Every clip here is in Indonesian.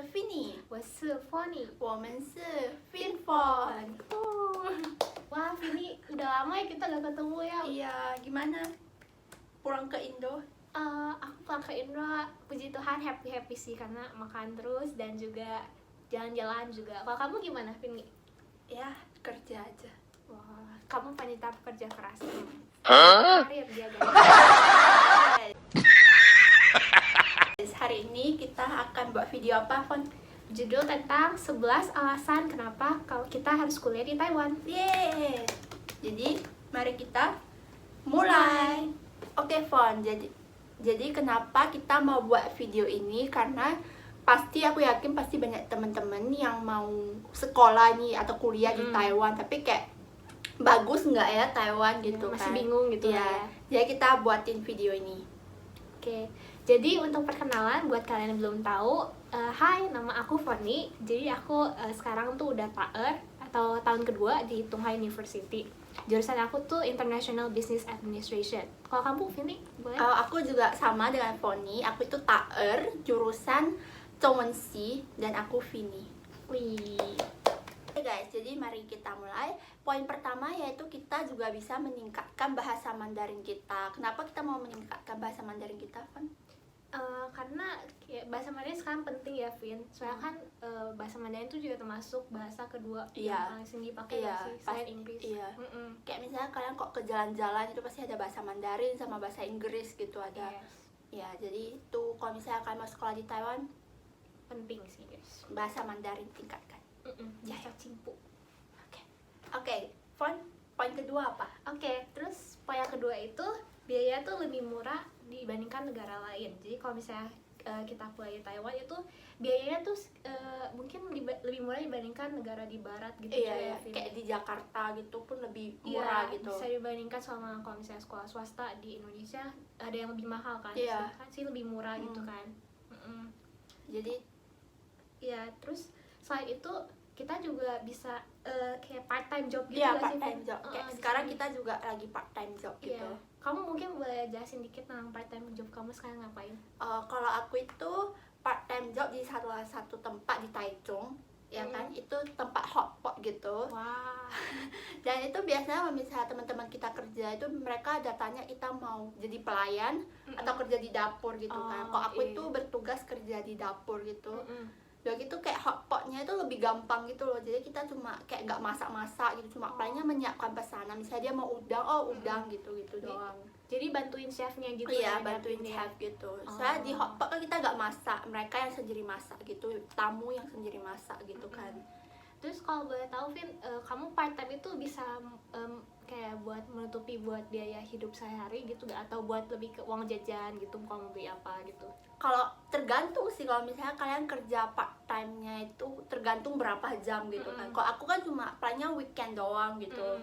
Finny，我是 Fonny。我们是 Finfon。Wah, Finny, udah lama ya kita gak ketemu ya. Iya, gimana? Pulang ke Indo? Aku pulang ke Indo, puji Tuhan happy sih karena makan terus dan juga jalan-jalan juga. Kalau kamu gimana, Finny? Ya, kerja aja. Wah, kamu wanita pekerja keras. Karir dia Guys, hari ini kita akan buat video apa, Fon? Judul tentang 11 alasan kenapa kalau kita harus kuliah di Taiwan. Yeay! Jadi, mari kita mulai. Oke, Fon. Jadi kenapa kita mau buat video ini? Karena aku yakin pasti banyak teman-teman yang mau sekolah nih atau kuliah di Taiwan, tapi kayak bagus nggak ya Taiwan gitu, masih kan? bingung gitu ya. Jadi kita buatin video ini. Oke, jadi untuk perkenalan buat kalian yang belum tahu, hai, nama aku Fonny. Jadi aku sekarang tuh udah TAER atau tahun kedua di Tungghai University. Jurusan aku tuh International Business Administration. Kalau kamu, Finny, boleh? Aku juga sama dengan Fonny. Aku itu TAER jurusan Zhongwenxi dan aku Finny. Wih. Oke guys, jadi mari kita mulai. Poin pertama yaitu kita juga bisa meningkatkan bahasa Mandarin kita. Kenapa kita mau meningkatkan bahasa Mandarin kita, Fon? Karena bahasa Mandarin sekarang penting ya, Vin. Soalnya kan bahasa Mandarin itu juga termasuk bahasa kedua yang paling sering dipakai sih, selain Inggris. Iya. Kayak misalnya kalian kok ke jalan-jalan itu pasti ada bahasa Mandarin sama bahasa Inggris gitu ada. Yes. Ya, jadi itu kalau misalnya kalian mau sekolah di Taiwan, penting sih, guys. Bahasa Mandarin tingkatkan. Bahasa Cimpu. Oke, Fon, poin kedua apa? Oke, terus poin yang kedua itu biaya tuh lebih murah dibandingkan negara lain. Jadi kalau misalnya kita kuliah di Taiwan itu biayanya tuh mungkin lebih murah dibandingkan negara di barat gitu. Iya, kayak di Jakarta gitu pun lebih murah gitu. Bisa dibandingkan sama kalau misalnya sekolah swasta di Indonesia ada yang lebih mahal kan. Iya. Kan sih lebih murah gitu kan. Jadi ya, terus selain itu kita juga bisa kayak part time job gitu. Iya, part time job. Kayak sekarang sini. Kita juga lagi part time job gitu. Iya. Kamu mungkin boleh jelasin dikit tentang part time job kamu sekarang ngapain? Kalau aku itu part time job di salah satu tempat di Taichung, ya kan? Itu tempat hotpot gitu. Wah. Dan itu biasanya misalnya teman-teman kita kerja itu mereka datanya kita mau jadi pelayan atau kerja di dapur gitu kan. Kalau aku itu bertugas kerja di dapur gitu. Udah gitu kayak hotpotnya itu lebih gampang gitu loh. Jadi kita cuma kayak nggak masak-masak gitu, cuma pelayannya menyiapkan pesanan. Misalnya dia mau udang, udang gitu doang. Jadi bantuin chefnya gitu. Iya, bantuin chef gitu. Saya di hotpot kan kita nggak masak, mereka yang sendiri masak gitu, tamu yang sendiri masak gitu kan. Terus kalau boleh tahu, Vin, kamu part time itu bisa kayak buat menutupi buat biaya hidup sehari-hari gitu gak? Atau buat lebih ke uang jajan gitu, kalau mau beli apa gitu? Kalau tergantung sih, kalau misalnya kalian kerja part time-nya itu tergantung berapa jam gitu kan. Kalau aku kan cuma palingnya weekend doang gitu.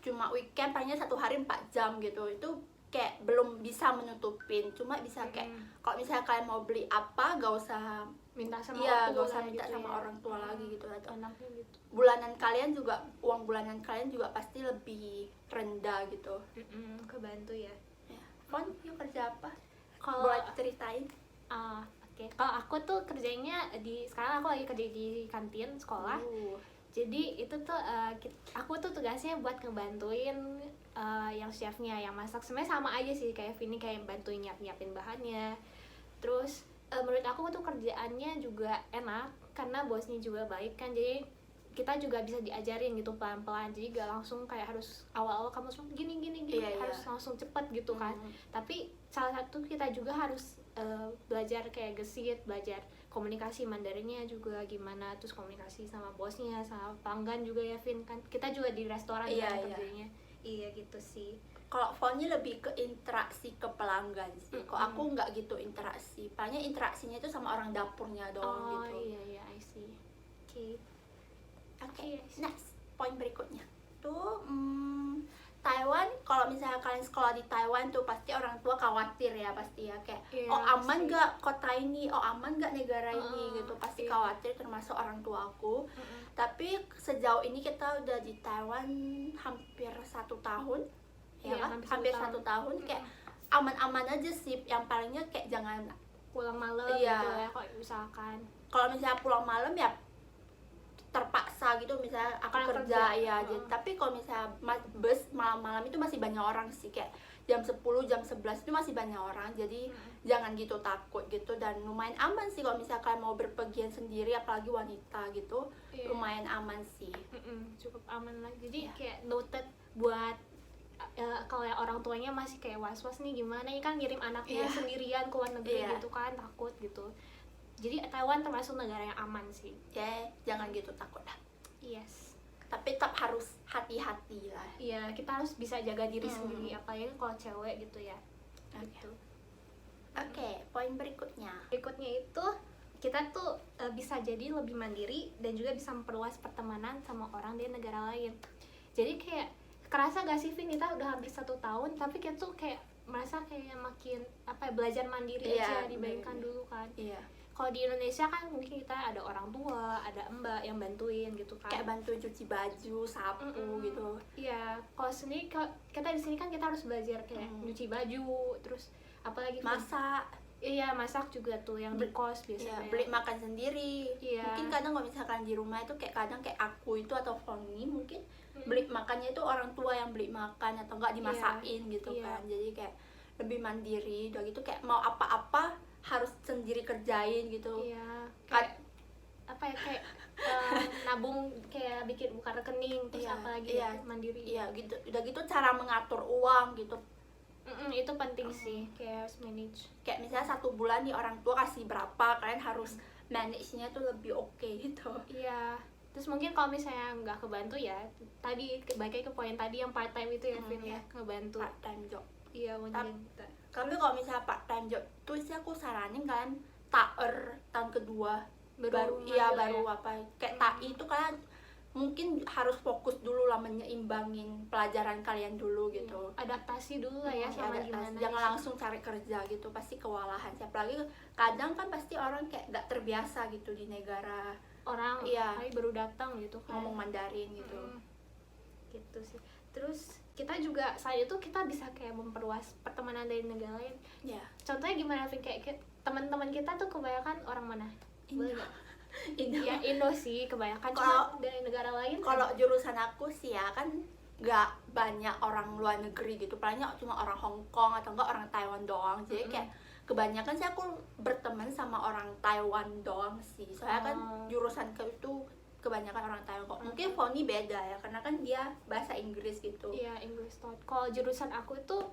Cuma weekend palingnya 1 hari 4 jam gitu. Itu kayak belum bisa menutupin. Cuma bisa kayak kalau misalnya kalian mau beli apa gak usah minta sama orang tua, gak usah minta gitu sama ya. orang tua lagi gitu. Atau Enaknya gitu. bulanan kalian juga, uang bulanan kalian juga pasti lebih rendah gitu. Kebantu ya. Fon, yuk kerja apa? Kalau boleh ceritain? Oke. Kalau aku tuh kerjanya sekarang aku lagi kerja di kantin sekolah. Jadi itu tuh aku tuh tugasnya buat ngebantuin yang chefnya yang masak. Sebenarnya sama aja sih kayak Vini, kayak bantuin nyiapin bahannya. Terus menurut aku tuh kerjaannya juga enak karena bosnya juga baik kan. Jadi kita juga bisa diajarin gitu pelan-pelan. Jadi gak langsung kayak harus awal-awal kamu langsung gini harus langsung cepet gitu kan. Tapi salah satu kita juga harus belajar kayak gesit, belajar komunikasi Mandarinnya juga gimana, terus komunikasi sama bosnya, sama pelanggan juga ya, Vin, kan kita juga di restoran kan kerjanya. Iya gitu sih. Kalau Fonny lebih ke interaksi ke pelanggan sih. Kok aku nggak gitu interaksi. Palingnya interaksinya itu sama orang dapurnya doang gitu. Oh iya, I see. Oke. Next, poin berikutnya tuh Taiwan. Kalau misalnya kalian sekolah di Taiwan tuh pasti orang tua khawatir ya, pasti ya, kayak aman nggak kota ini, aman nggak negara ini gitu, pasti khawatir, termasuk orang tua aku. Tapi sejauh ini kita udah di Taiwan hampir 1 tahun ya kan, hampir 1 tahun kayak aman-aman aja sih. Yang palingnya kayak jangan pulang malam Iya. gitu ya, kalau usahakan. Kalau misalnya pulang malam ya terpaksa gitu, misalnya aku Karena kerja kerja. ya. Tapi kalau misalnya bus malam-malam itu masih banyak orang sih, kayak jam 10, jam 11 itu masih banyak orang, jadi jangan gitu takut gitu. Dan lumayan aman sih kalau misalkan mau berpergian sendiri, apalagi wanita gitu. Iya. Lumayan aman sih. Cukup aman lah, jadi Iya. kayak noted buat kalau yang orang tuanya masih kayak was-was nih gimana, ini kan ngirim anaknya Iya. sendirian ke luar negeri Iya. gitu kan, takut gitu. Jadi Taiwan termasuk negara yang aman sih. Ya jangan gitu takut lah, Yes. tapi tetap harus hati-hati lah. Iya, kita harus bisa jaga diri sendiri, apalagi kalau cewek gitu ya. Oke. Gitu. Oke, poin berikutnya. Berikutnya itu kita tuh bisa jadi lebih mandiri dan juga bisa memperluas pertemanan sama orang dari negara lain. Jadi kayak kerasa gak sih, Vin, kita udah hampir 1 tahun tapi kita tuh kayak merasa kayak makin belajar mandiri Iya, aja dibandingkan bener. dulu kan. Iya. Kalau di Indonesia kan mungkin kita ada orang tua, ada mbak yang bantuin gitu kan. Kayak bantu cuci baju, sapu gitu. Iya, kalau sendiri kita di sini kan kita harus belajar kayak nyuci baju, terus apalagi Vin? Masak. Iya, masak juga tuh yang di kos Iya, biasanya. beli makan sendiri. Iya. Mungkin kadang kalau misalkan di rumah itu kayak kadang kayak aku itu atau Foni mungkin beli makannya itu orang tua yang beli makan atau enggak dimasakin gitu Iya. kan. Jadi kayak lebih mandiri. Udah gitu kayak mau apa-apa harus sendiri kerjain gitu. Iya, kayak kayak nabung, kayak bikin buka rekening, terus Iya, apalagi iya. mandiri. Iya gitu. Udah gitu cara mengatur uang gitu. Itu penting sih, kayak harus manage. Kayak misalnya 1 bulan nih orang tua kasih berapa, kalian harus manage-nya tuh lebih oke gitu. Iya, terus mungkin kalau misalnya nggak kebantu ya, tadi balik lagi ke poin tadi yang part time itu ya, Vin, ya, ngebantu. Part time job. Iya, mungkin kita. Tapi kalau misalnya part time job tuh sih aku saranin kalian TAER tahun kedua baru ngambil apa kayak TAI itu kalian mungkin harus fokus dulu lah menyeimbangin pelajaran kalian dulu gitu. Adaptasi dulu lah ya sama gimana. Jangan langsung cari kerja gitu, pasti kewalahan. Apalagi kadang kan pasti orang kayak gak terbiasa gitu di negara orang Iya. baru datang gitu kan. ngomong Mandarin gitu. Gitu sih. Terus kita juga selain itu kita bisa kayak memperluas pertemanan dari negara lain. Ya. Contohnya gimana, Vin? Kayak teman-teman kita tuh kebanyakan orang mana? Boleh nggak? Indo. Ya Indo sih kebanyakan, Kalau- cuma dari negara lain Kalau jurusan aku sih ya kan nggak banyak orang luar negeri gitu, palingnya cuma orang Hong Kong atau enggak orang Taiwan doang. Jadi kayak kebanyakan sih aku berteman sama orang Taiwan doang sih. Soalnya kan jurusanku itu kebanyakan orang Taiwan kok. Mungkin Foni beda ya karena kan dia bahasa Inggris gitu. Iya, English Thought. Kalau jurusan aku tuh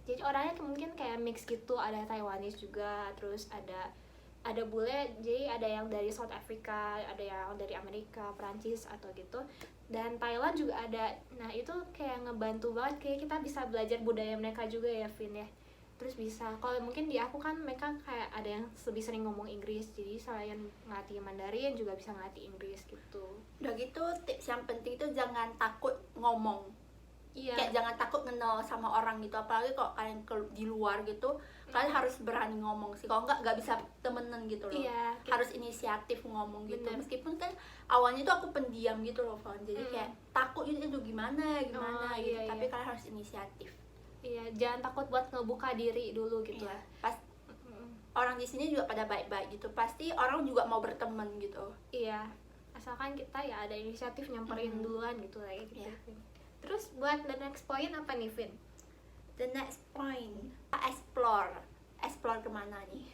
jadi orangnya mungkin kayak mix gitu, ada Taiwanese juga, terus ada bule, jadi ada yang dari South Africa, ada yang dari Amerika, Perancis atau gitu, dan Thailand juga ada. Nah itu kayak ngebantu banget, kayak kita bisa belajar budaya mereka juga ya, Vin ya. Terus bisa, kalau mungkin di aku kan mereka kayak ada yang lebih sering ngomong Inggris, jadi selain ngelatih Mandarin juga bisa ngelatih Inggris gitu. Udah gitu tips yang penting itu jangan takut ngomong. Iya. Kayak jangan takut kenal sama orang gitu, apalagi kalau kalian di luar gitu, kalian harus berani ngomong sih. Kalau nggak bisa temenan gitu loh. Iya, harus inisiatif ngomong gitu. Bener. Meskipun kan awalnya tuh aku pendiam gitu loh, Fon. Jadi kayak takut gitu gimana gitu. Iya, Tapi iya. kalian harus inisiatif. Iya, jangan takut buat ngebuka diri dulu gitu. Iya. Pas orang di sini juga pada baik-baik gitu. Pasti orang juga mau berteman gitu. Iya, asalkan kita ya ada inisiatif nyamperin duluan gitu lah ya gitu. Iya. Terus buat the next point apa nih, Vin? The next point, explore kemana nih?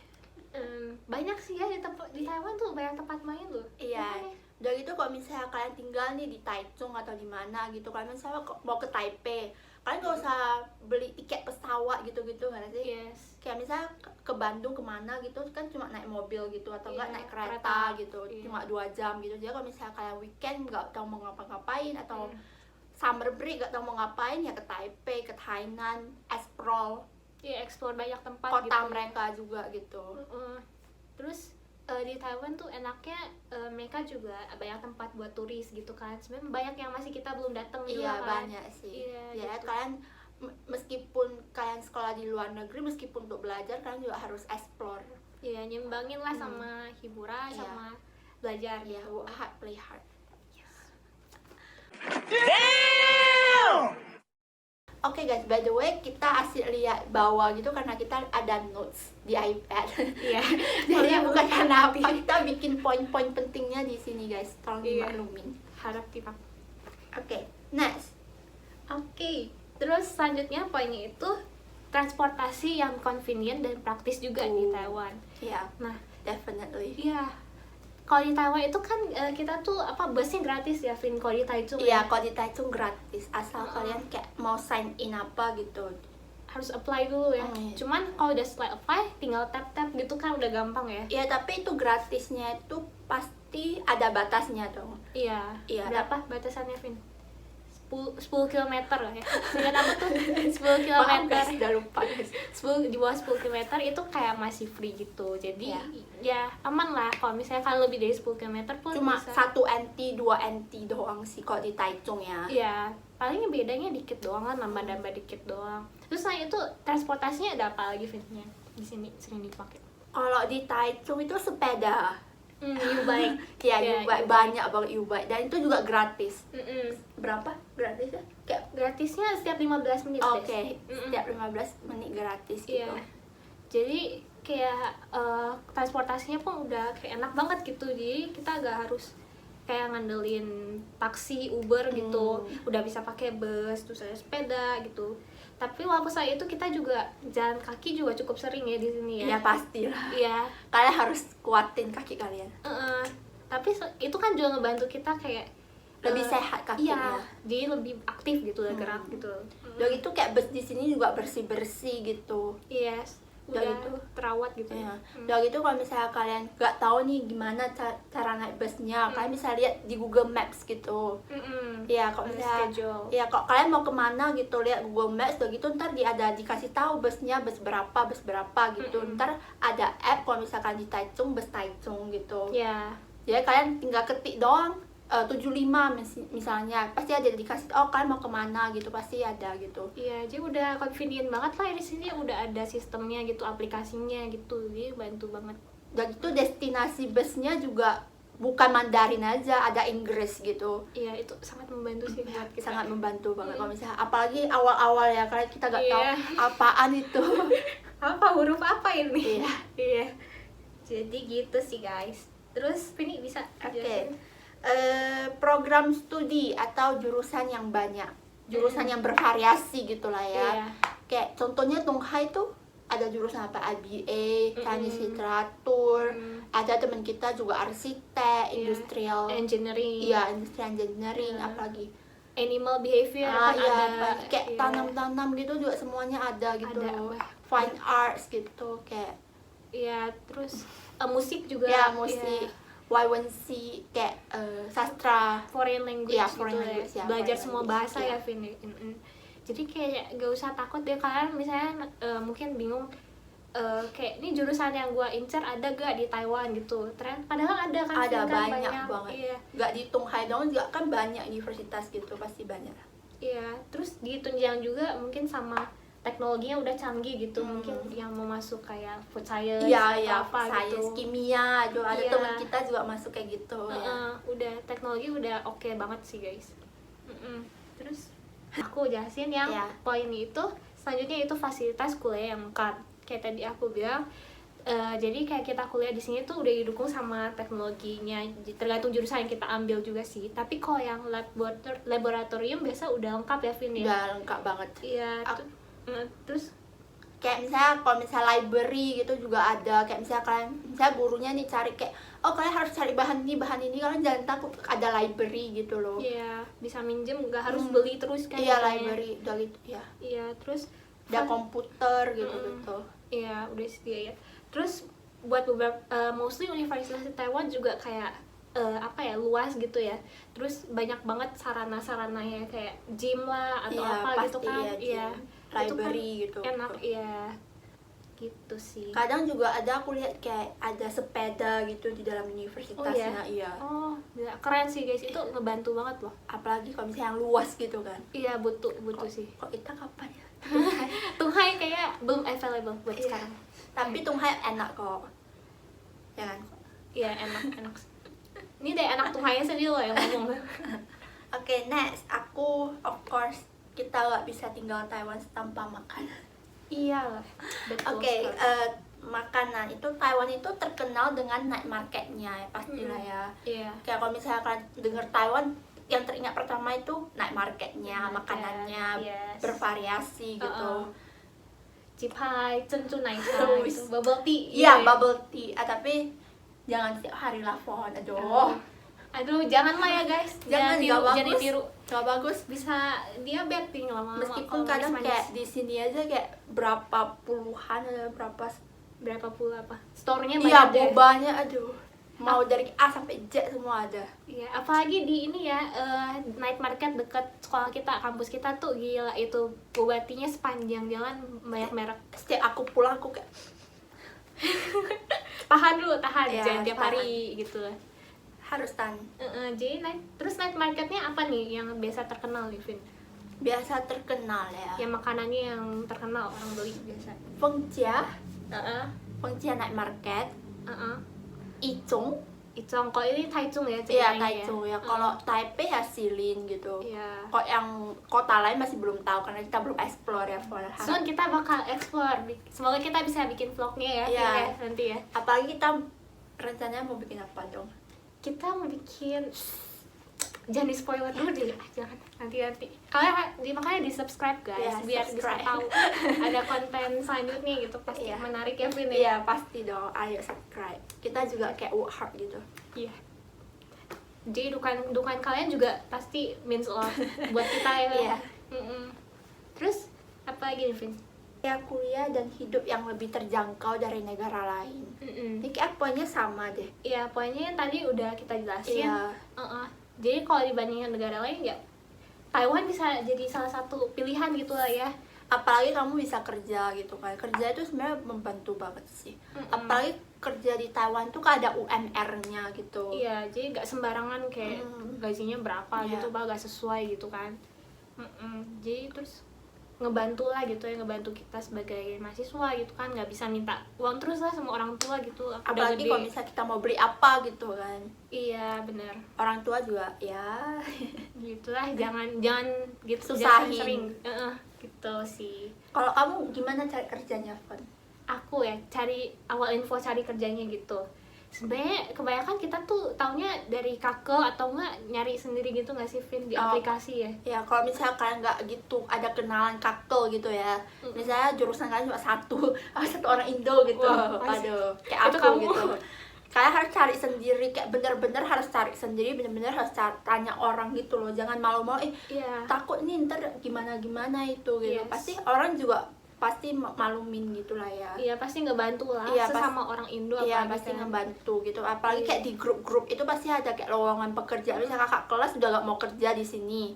Banyak sih ya di Taiwan tuh banyak tempat main loh. Iya. Udah gitu kalau misalnya kalian tinggal nih di Taichung atau di mana gitu, kalian misalnya mau ke Taipei, kalian gak usah beli tiket pesawat gitu-gitu nggak sih? Yes. Kayak misalnya ke Bandung kemana gitu kan cuma naik mobil gitu atau enggak Iya, naik kereta kereta. gitu, Iya. cuma 2 jam gitu. Jadi kalau misalnya kalian weekend nggak tahu mau ngapa-ngapain atau summer break nggak tahu mau ngapain, ya ke Taipei, ke Tainan, explore Iya, explore banyak tempat kota gitu. mereka juga gitu. Terus di Taiwan tuh enaknya mereka juga banyak tempat buat turis gitu kan. Sebenarnya banyak yang masih kita belum datang juga Iya kan. banyak sih. Iya, Ya gitu. kalian meskipun kalian sekolah di luar negeri, meskipun untuk belajar kalian juga harus explore. Iya, nyimbangin lah sama hiburan, Iya. sama belajar Ya, gitu. work hard, play hard. Oke guys, by the way kita asik lihat bawah gitu karena kita ada notes di iPad. Iya. Jadi bukan karena apa, kita bikin poin-poin pentingnya di sini guys. Tolong Iya. dimaklumin. Harap dipak. Oke, next. Oke, terus selanjutnya poinnya itu transportasi yang convenient dan praktis juga di Taiwan. Iya, Nah, definitely. iya. Kalau di Taiwan itu kan kita tuh busnya gratis ya, Vin, kalau di Taichung. Iya, kalau di Taichung gratis, asal kalian kayak mau sign in apa gitu. Harus apply dulu ya. Iya. Cuman kalau udah selesai apply, tinggal tap-tap gitu kan udah gampang ya. Iya, tapi itu gratisnya itu pasti ada batasnya dong. Iya. Iya. Berapa batasannya, Vin? 10 km lah ya. Ingat aku tuh 10 km. Maaf guys, udah lupa guys. 10 di bawah 10 km itu kayak masih free gitu. Jadi ya aman lah kalau misalnya kalau lebih dari 10 km pun Cuma bisa. 1 NT, 2 NT doang sih kalau di Taichung ya. Iya, paling bedanya dikit doang lah, nambah-nambah dikit doang. Terus selain itu transportasinya ada apa lagi, Vinnya? Di sini sering dipakai. Kalau di Taichung itu sepeda. U-bike. Ya, Ya, U-bike, U-bike. banyak banget U-bike dan itu juga gratis. Mm-mm. Berapa gratisnya? Kayak Gratisnya setiap 15 menit oke, deh. setiap 15 menit gratis gitu. Iya. Jadi kayak transportasinya pun udah kayak enak banget gitu. Jadi kita gak harus kayak ngandelin taksi, Uber gitu. Udah bisa pakai bus, terus ada sepeda gitu. Tapi walaupun saat itu kita juga jalan kaki juga cukup sering ya di sini Ya ya. pastilah. Iya. Kalian harus kuatin kaki kalian. Tapi itu kan juga ngebantu kita kayak Lebih sehat kakinya. Iya, jadi lebih aktif gitu, gerak gitu. Udah gitu kayak bus di sini juga bersih-bersih gitu. Yes, Udah udah gitu. terawat gitu. Ya. Udah gitu kalau misalnya kalian nggak tahu nih gimana cara naik busnya, kalian bisa lihat di Google Maps gitu. Iya, kalau misalnya schedule. ya kalau kalian mau kemana gitu lihat Google Maps, udah gitu ntar ada dikasih tahu busnya bus berapa gitu. Ntar ada app kalau misalkan di Taichung bus Taichung gitu. Ya, Jadi kalian tinggal ketik doang 75 misalnya, pasti ada dikasih oh kalian mau kemana gitu, pasti ada gitu. iya, jadi udah convenient banget lah di sini, udah ada sistemnya gitu, aplikasinya gitu, jadi bantu banget. Dan itu destinasi busnya juga bukan Mandarin aja, ada Inggris gitu. Iya, itu sangat membantu sih buat kita. Sangat membantu banget kalau misalnya apalagi awal-awal ya, kalian kita nggak tahu Iya. apaan itu. Apa huruf apa ini? Iya. Iya. Jadi gitu sih guys. Terus ini bisa Oke. jelasin? Program studi atau jurusan yang banyak, jurusan yang bervariasi gitulah ya. Iya. Kayak contohnya Tunghai tuh ada jurusan apa, IBA, Chinese literatur, ada teman kita juga arsitek, industrial, Engineering, iya industrial engineering, apalagi animal behavior kan iya, ada. kayak Iya. tanam-tanam gitu juga semuanya ada gitu. Ada, loh. apa? Fine arts gitu kayak Iya, terus musik juga. ya musik, Iya. YNC kayak sastra. Foreign language Iya, gitu foreign ya. language, ya, Belajar foreign semua language, bahasa iya. ya, Vin. Jadi kayak gak usah takut deh kalian misalnya mungkin bingung kayak ini jurusan yang gua incer ada gak di Taiwan gitu. Padahal ada kan, Ada Vin, kan banyak banget. Iya. Gak di Tunghai dong juga kan banyak universitas gitu, pasti banyak. Iya, terus ditunjang juga mungkin sama teknologinya udah canggih gitu, mungkin yang mau masuk kayak food science Iya, atau iya, apa science, gitu. kimia, juga ada Iya. teman kita juga masuk kayak gitu ya. Udah teknologi udah oke banget sih guys. Terus aku jelasin yang Iya. poin itu selanjutnya itu fasilitas kuliah yang lengkap. Kayak tadi aku bilang, jadi kayak kita kuliah di sini tuh udah didukung sama teknologinya, tergantung jurusan yang kita ambil juga sih. Tapi kalau yang laboratorium biasa udah lengkap ya, Vin ya. Udah lengkap banget. Iya. Terus Kayak misalnya kalau misalnya library gitu juga ada, kayak misalnya kalian misalnya gurunya nih cari kayak oh kalian harus cari bahan ini kalian jangan takut, ada library gitu loh. iya bisa minjem, nggak harus beli terus kan. Iya, katanya. library udah gitu ya. Iya, terus Ada komputer gitu. iya udah sedia ya. Terus buat beberapa mostly universitas di Taiwan juga kayak luas gitu ya. Terus banyak banget sarana-sarananya kayak gym lah atau Iya, apa gitu pasti kan. ya, gym. Iya. Library itu gitu. kan enak, iya. Gitu sih. Kadang juga ada aku lihat kayak ada sepeda gitu di dalam universitasnya. Iya. Oh, gila, keren sih guys, itu ngebantu banget loh. Apalagi kalau misalnya yang luas gitu kan. Iya, butuh sih. Kok kita kapan ya? Tunghai kayak belum available buat Iya. sekarang. Tapi Tunghai enak kok. Ya kan? Iya, enak. Ini deh anak Tunghainya sendiri loh yang ngomong. Oke, next. Aku of course kita nggak bisa tinggal Taiwan tanpa makanan. Iyalah, betul. Oke, sekali. makanan itu Taiwan itu terkenal dengan night marketnya ya, pastilah ya. Iya. Kayak kalau misalnya kalian dengar Taiwan, yang teringat pertama itu night marketnya, makanannya Yes. bervariasi gitu. Cipai, cencu naika, gitu. Bubble tea. Iya, bubble tea. Tapi jangan setiap hari lah pohon. Aduh, janganlah ya guys. Jangan, tiru, nggak bagus. jadi tiru. Gak bagus. Bisa diabetes lama-lama. Meskipun kalau kadang manis-manis. kayak di sini aja kayak berapa puluhan ada berapa pula apa? Store-nya iya, banyak deh. bobanya aduh. Mau dari A sampai Z semua ada. Iya, apalagi di ini ya, night market dekat sekolah kita, kampus kita tuh gila itu boba tea-nya sepanjang jalan banyak merek. Setiap aku pulang aku kayak Tahan dulu, Iya, jangan tiap tahan. hari gitu. harus tahan. Jadi terus night marketnya apa nih yang biasa terkenal nih, Vin? Biasa terkenal ya. Yang makanannya yang terkenal orang beli biasa. Fengjia, Heeh. Fengjia night market, Heeh. Icung, Icong, kalau ini Taichung ya iya ceritanya Taichung ya. Kalau Taipei ya Silin gitu. Iya. Kok yang kota lain masih belum tahu karena kita belum explore ya. Soon kita bakal explore. Semoga kita bisa bikin vlognya ya, Iya. Vin, ya, nanti ya. Apalagi kita rencananya mau bikin apa dong? Kita mau bikin, jangan di spoiler dulu deh, jangan nanti. Kalian makanya di subscribe guys, Iya, biar subscribe. bisa tahu ada konten selanjutnya gitu, pasti Iya. menarik ya, Vin ya. Iya pasti dong, ayo subscribe. Kita juga kayak work hard gitu. Iya. Jadi dukungan kalian juga pasti means a lot buat kita ya. Iya. Terus apa lagi nih, Vin? Ya kuliah dan hidup yang lebih terjangkau dari negara lain. Ini kayak poinnya sama deh. Iya, poinnya yang tadi udah kita jelasin. Iya. Jadi kalau dibandingkan negara lain ya Taiwan bisa jadi salah satu pilihan gitu lah ya. Apalagi kamu bisa kerja gitu kan. Kerja itu sebenarnya membantu banget sih. Apalagi kerja di Taiwan tuh kan ada UMR-nya gitu. Iya, jadi nggak sembarangan kayak gajinya berapa Iya. gitu, bah, nggak sesuai gitu kan. Jadi terus ngebantu lah gitu ya, ngebantu kita sebagai mahasiswa gitu kan, nggak bisa minta uang terus lah sama orang tua gitu. Udah Apalagi gede. kalau misalnya kita mau beli apa gitu kan. Iya bener, Orang tua juga ya gitulah, jangan gitu, Susahin. jangan sering gitu sih. Kalau kamu gimana cari kerjanya, Fon? Aku ya cari awal info cari kerjanya gitu. Sebenarnya kebanyakan kita tuh taunya dari Kakao atau enggak nyari sendiri gitu nggak sih, Vin, di aplikasi ya? Ya kalau misalnya kalian nggak gitu ada kenalan kakkel gitu ya, misalnya jurusan kalian cuma satu orang Indo gitu. Wah, Aduh, kayak itu aku kamu. gitu. Kalian harus cari sendiri, kayak bener-bener harus cari sendiri, bener-bener harus tanya orang gitu loh. Jangan malu-malu, Iya. takut nih ntar gimana itu gitu. Yes. Pasti orang juga pasti malumin gitulah ya. Iya, pasti ngebantu lah, Iya, sesama orang Indo Iya apalagi pasti kan. ngebantu gitu, apalagi Iya. kayak di grup-grup itu pasti ada kayak lowongan pekerjaan. Misalnya kakak kelas udah gak mau kerja di sini,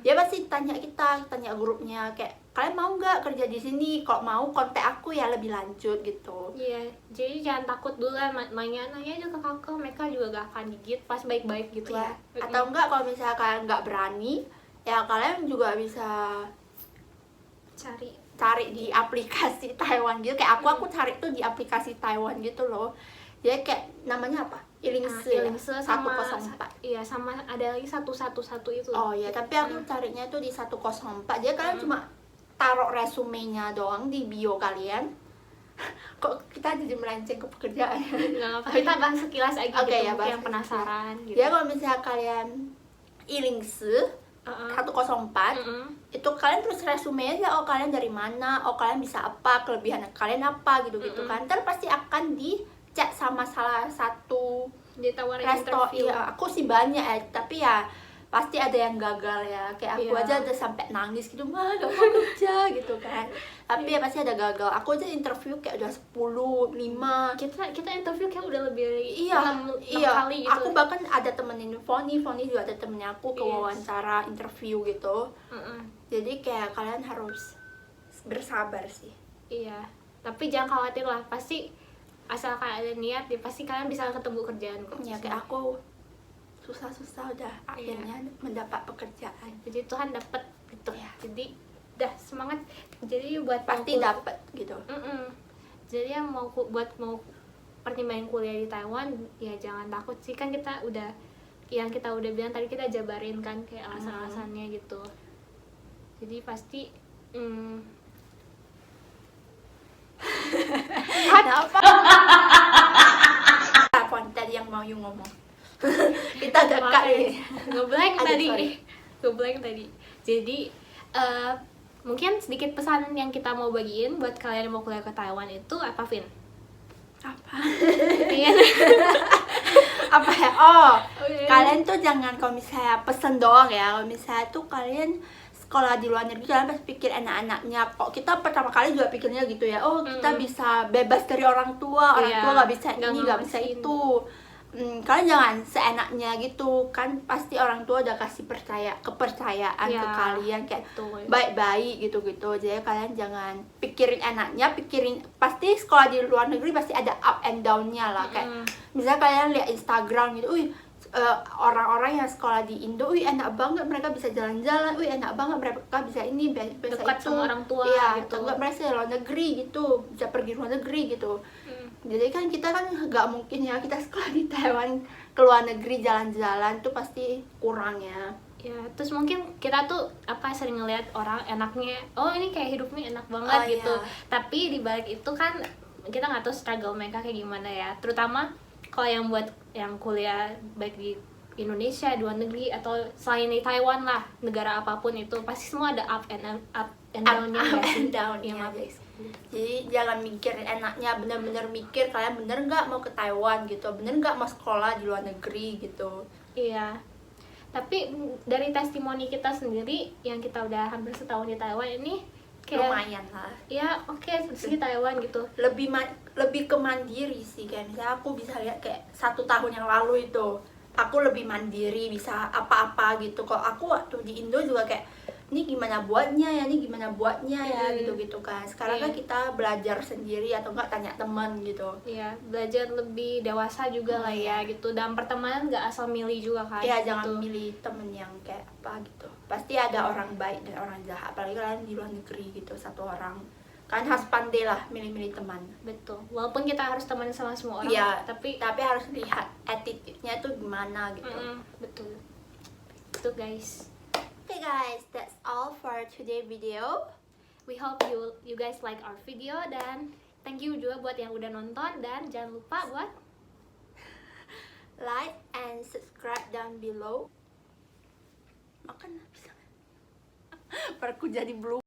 dia pasti tanya tanya grupnya kayak kalian mau nggak kerja di sini, kalau mau kontak aku ya lebih lanjut gitu. Iya, jadi jangan takut dulu lah, nanya aja ke Kakao, mereka juga gak akan gigit, pas baik-baik gitu Ya. ya. Atau enggak kalau misalnya kalian nggak berani ya kalian juga bisa cari di aplikasi Taiwan gitu. Kayak aku cari tuh di aplikasi Taiwan gitu loh. Jadi kayak namanya apa? Ilingse, Ilingse sama 104. Iya, sama ada lagi 111 itu. Oh ya, tapi aku carinya tuh di 104. Jadi kalian cuma taruh resumenya doang di bio kalian. Kok kita jadi melenceng ke pekerjaan? Nggak apa, kita bahas sekilas aja Oke, gitu, ya, mungkin bahas yang penasaran gitu. Jadi kalau misalnya kalian Ilingse 104 itu kalian terus resume aja, oh kalian dari mana, oh kalian bisa apa, kelebihan kalian apa gitu-gitu kan. Ntar pasti akan dicek sama salah satu ditawarin resto. interview. Iya, aku sih banyak ya, tapi ya pasti ada yang gagal ya. Kayak aku Iya. aja ada sampai nangis gitu, mah gak mau kerja gitu kan. Tapi ya pasti ada gagal. Aku aja interview kayak udah 10, 5. Kita interview kayak udah lebih dari Iya, 6 iya. kali gitu. Aku bahkan ada temenin Foni juga ada temennya aku ke Yes. wawancara interview gitu. Heeh. Jadi kayak kalian harus bersabar sih. Iya, tapi jangan khawatir lah, pasti asalkan ada niat ya pasti kalian bisa ketemu kerjaan kok. Ya kayak aku susah-susah udah akhirnya mendapat pekerjaan. Jadi Tuhan dapat gitu Ya. Jadi dah semangat. Jadi buat Pasti dapat gitu. Jadi yang mau pertimbangan kuliah di Taiwan ya jangan takut sih, kan kita udah bilang tadi, kita jabarin kan kayak alasan-alasannya gitu. Jadi pasti Kenapa? Apa tadi yang mau you ngomong? Kita dekat ini. ngeblank Aduh, tadi. sorry. Ngeblank tadi. Jadi mungkin sedikit pesan yang kita mau bagiin buat kalian yang mau kuliah ke Taiwan itu apa, Vin? Apa? Iya. Apa ya? Oh, kalian tuh jangan kalau misalnya pesen doang ya. Kalau misalnya tuh kalian sekolah di luar negeri, kalian pasti pikir enak-enaknya. Kok kita pertama kali juga pikirnya gitu ya. Oh, kita bisa bebas dari orang tua Iya, tua nggak bisa nggak ini, nggak bisa ngawasin. itu. Kalian jangan seenaknya gitu kan, pasti orang tua udah kasih kepercayaan Iya, ke kalian kayak betul. baik-baik gitu-gitu. Jadi kalian jangan pikirin enaknya, pikirin pasti sekolah di luar negeri pasti ada up and down-nya lah. Kayak misalnya kalian lihat Instagram gitu, orang-orang yang sekolah di Indo, enak banget mereka bisa jalan-jalan, enak banget mereka bisa ini, bisa Dekat itu, sama orang tua iya, gitu. enggak mereka luar negeri gitu, bisa pergi luar negeri gitu. Jadi kan kita kan nggak mungkin ya kita sekolah di Taiwan ke luar negeri jalan-jalan tuh pasti kurang ya. Ya, terus mungkin kita tuh sering ngeliat orang enaknya, oh ini kayak hidupnya enak banget Oh, gitu. iya. Tapi di balik itu kan kita nggak tahu struggle mereka kayak gimana ya. Terutama kalau yang buat yang kuliah baik di Indonesia, di luar negeri atau selain di Taiwan lah, negara apapun itu pasti semua ada up and down-nya Up nggak sih? and down, Iya, iya, maaf. guys. Jadi jangan mikir enaknya, bener-bener mikir kalian bener nggak mau ke Taiwan gitu, bener nggak mau sekolah di luar negeri gitu. Iya. Tapi dari testimoni kita sendiri yang kita udah hampir setahun di Taiwan ini kayak Lumayan lah. ya oke, di Taiwan gitu. Lebih ke mandiri sih, kayak misalnya aku bisa lihat kayak 1 tahun yang lalu itu aku lebih mandiri, bisa apa-apa gitu. Kalau aku waktu di Indo juga kayak ini gimana buatnya ya, gitu-gitu kan. Sekarang kan kita belajar sendiri atau enggak tanya teman gitu. Iya, belajar lebih dewasa juga lah ya gitu. Dan pertemanan nggak asal milih juga kan. Ya gitu. jangan milih temen yang kayak apa gitu. Pasti ada orang baik dan orang jahat, apalagi kalian di luar negeri gitu, satu orang. Kan harus pandai lah milih-milih teman. Betul. Walaupun kita harus teman sama semua orang, Iya, tapi harus lihat attitude-nya tuh gimana gitu. betul. Itu guys. Okay guys, that's all for today video. We hope you guys like our video dan thank you juga buat yang udah nonton dan jangan lupa buat Like and subscribe down below. Makan bisa. Perku jadi blue.